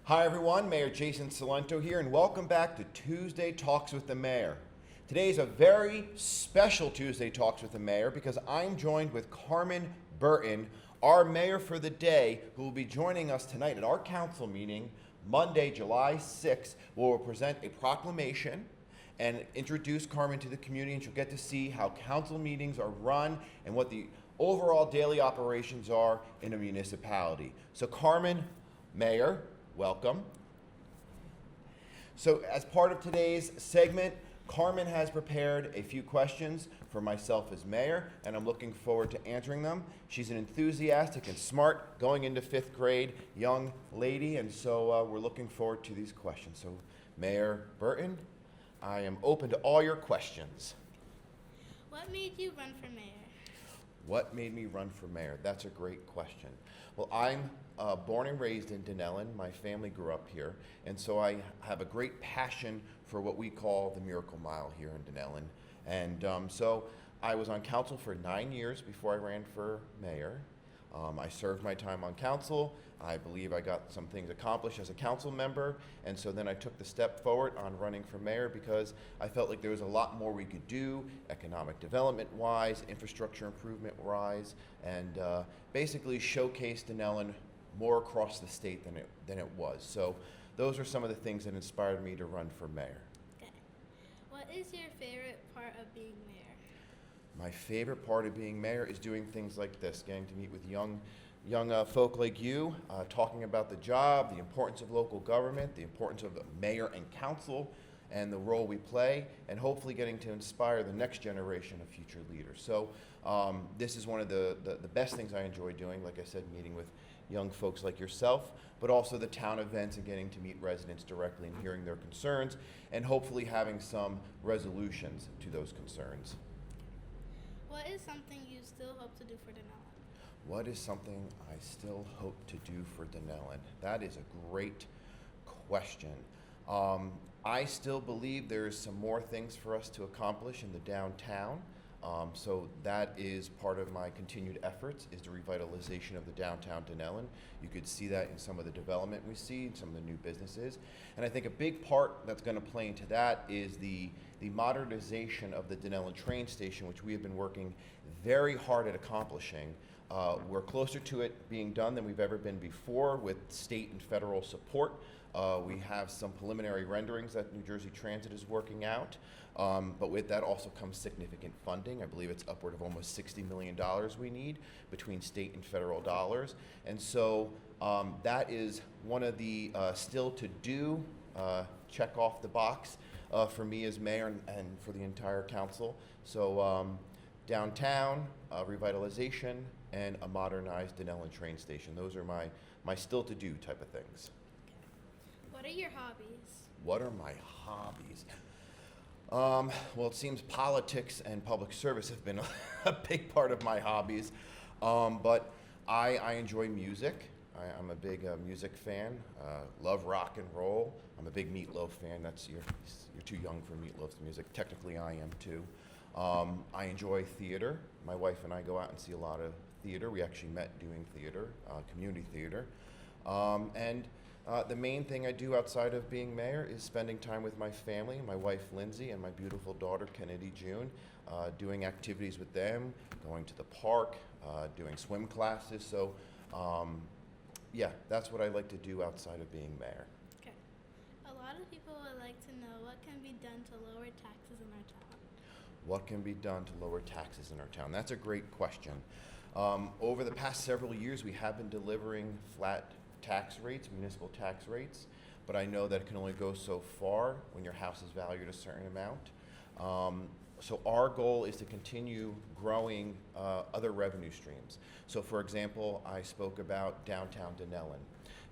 Hi everyone, Mayor Jason Salento here, and welcome back to Tuesday Talks with the Mayor. Today is a very special Tuesday Talks with the Mayor because I'm joined with Carmen Burton, our mayor for the day, who will be joining us tonight at our council meeting, Monday, July 6th, where we'll present a proclamation and introduce Carmen to the community, and she'll get to see how council meetings are run and what the overall daily operations are in a municipality. So Carmen, Mayor, welcome. So as part of today's segment, Carmen has prepared a few questions for myself as mayor, and I'm looking forward to answering them. She's an enthusiastic and smart, going into 5th grade young lady, and so we're looking forward to these questions. So Mayor Burton, I am open to all your questions. What made you run for mayor? What made me run for mayor? That's a great question. Well, I'm born and raised in Dunellen. My family grew up here, and so I have a great passion for what we call the Miracle Mile here in Dunellen. And so I was on council for 9 years before I ran for mayor. I served my time on council. I believe I got some things accomplished as a council member, and so then I took the step forward on running for mayor because I felt like there was a lot more we could do, economic development-wise, infrastructure improvement-wise, and basically showcase Dunellen more across the state than it was. So those are some of the things that inspired me to run for mayor. Okay. What is your favorite part of being mayor? My favorite part of being mayor is doing things like this, getting to meet with young folk like you, talking about the job, the importance of local government, the importance of the mayor and council, and the role we play, and hopefully getting to inspire the next generation of future leaders. So this is one of the best things I enjoy doing, like I said, meeting with young folks like yourself, but also the town events and getting to meet residents directly and hearing their concerns, and hopefully having some resolutions to those concerns. What is something you still hope to do for Dunellen? What is something I still hope to do for Dunellen? That is a great question. I still believe there is some more things for us to accomplish in the downtown. So that is part of my continued efforts, is the revitalization of the downtown Dunellen. You could see that in some of the development we see, in some of the new businesses. And I think a big part that's going to play into that is the modernization of the Dunellen train station, which we have been working very hard at accomplishing. We're closer to it being done than we've ever been before with state and federal support. We have some preliminary renderings that New Jersey Transit is working out, but with that also comes significant funding. I believe it's upward of almost $60 million we need between state and federal dollars. And so that is one of the still to do, check off the box for me as mayor and for the entire council. So downtown, revitalization, and a modernized Dunellen train station. Those are my still to do type of things. What are your hobbies? What are my hobbies? Well, it seems politics and public service have been a big part of my hobbies, but I enjoy music. I'm a big music fan, love rock and roll. I'm a big Meatloaf fan. You're too young for Meatloaf's music. Technically, I am too. I enjoy theater. My wife and I go out and see a lot of theater. We actually met doing theater, community theater. The main thing I do outside of being mayor is spending time with my family, my wife Lindsay and my beautiful daughter Kennedy June, doing activities with them, going to the park, doing swim classes. So yeah, that's what I like to do outside of being mayor. Okay. A lot of people would like to know what can be done to lower taxes in our town. What can be done to lower taxes in our town? That's a great question. Over the past several years, we have been delivering flat tax rates, municipal tax rates, but I know that it can only go so far when your house is valued a certain amount. So our goal is to continue growing other revenue streams. So for example, I spoke about downtown Dunellen.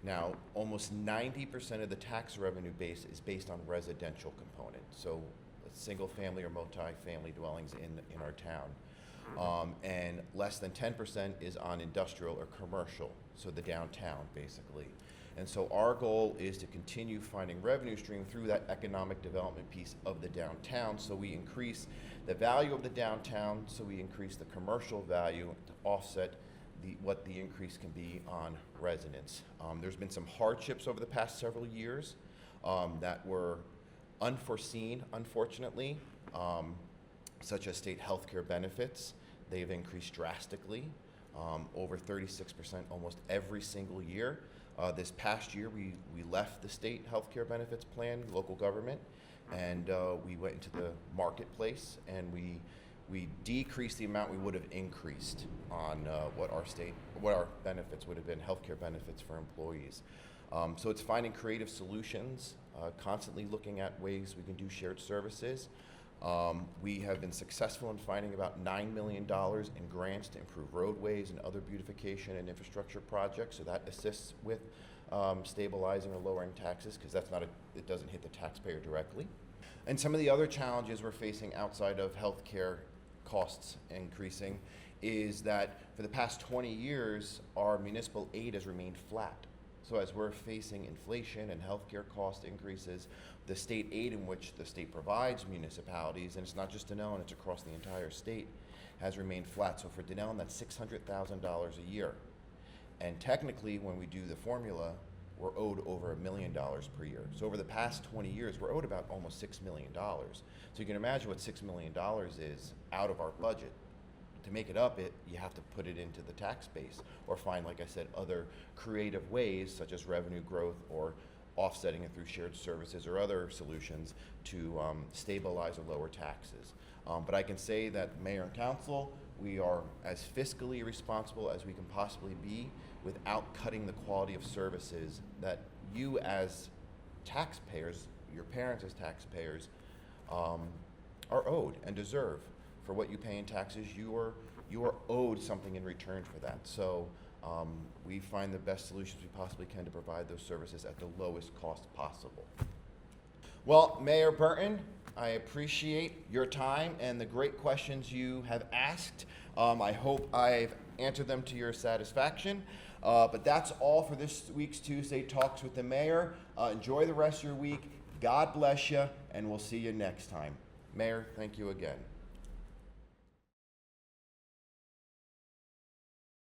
Now, almost 90% of the tax revenue base is based on residential component, so single family or multi-family dwellings in our town. And less than 10% is on industrial or commercial, so the downtown basically. And so our goal is to continue finding revenue stream through that economic development piece of the downtown, so we increase the value of the downtown, so we increase the commercial value to offset what the increase can be on residents. There's been some hardships over the past several years that were unforeseen, unfortunately, such as state health care benefits. They've increased drastically, over 36% almost every single year. This past year, we left the state health care benefits plan, local government, and we went into the marketplace, and we decreased the amount we would have increased on what our benefits would have been, healthcare benefits for employees. So it's finding creative solutions, constantly looking at ways we can do shared services. We have been successful in finding about $9 million in grants to improve roadways and other beautification and infrastructure projects, so that assists with stabilizing or lowering taxes, because it doesn't hit the taxpayer directly. And some of the other challenges we're facing outside of healthcare costs increasing is that for the past 20 years, our municipal aid has remained flat. So as we're facing inflation and healthcare cost increases, the state aid in which the state provides municipalities, and it's not just Denellen, it's across the entire state, has remained flat. So for Denellen, that's $600,000 a year. And technically, when we do the formula, we're owed over $1 million per year. So over the past 20 years, we're owed about almost $6 million. So you can imagine what $6 million is out of our budget. To make it up, you have to put it into the tax base or find, like I said, other creative ways such as revenue growth or offsetting it through shared services or other solutions to stabilize or lower taxes. But I can say that Mayor and Council, we are as fiscally responsible as we can possibly be without cutting the quality of services that you as taxpayers, your parents as taxpayers, are owed and deserve. For what you pay in taxes, you are owed something in return for that. So we find the best solutions we possibly can to provide those services at the lowest cost possible. Well, Mayor Burton, I appreciate your time and the great questions you have asked. I hope I've answered them to your satisfaction. But that's all for this week's Tuesday Talks with the Mayor. Enjoy the rest of your week. God bless you, and we'll see you next time. Mayor, thank you again.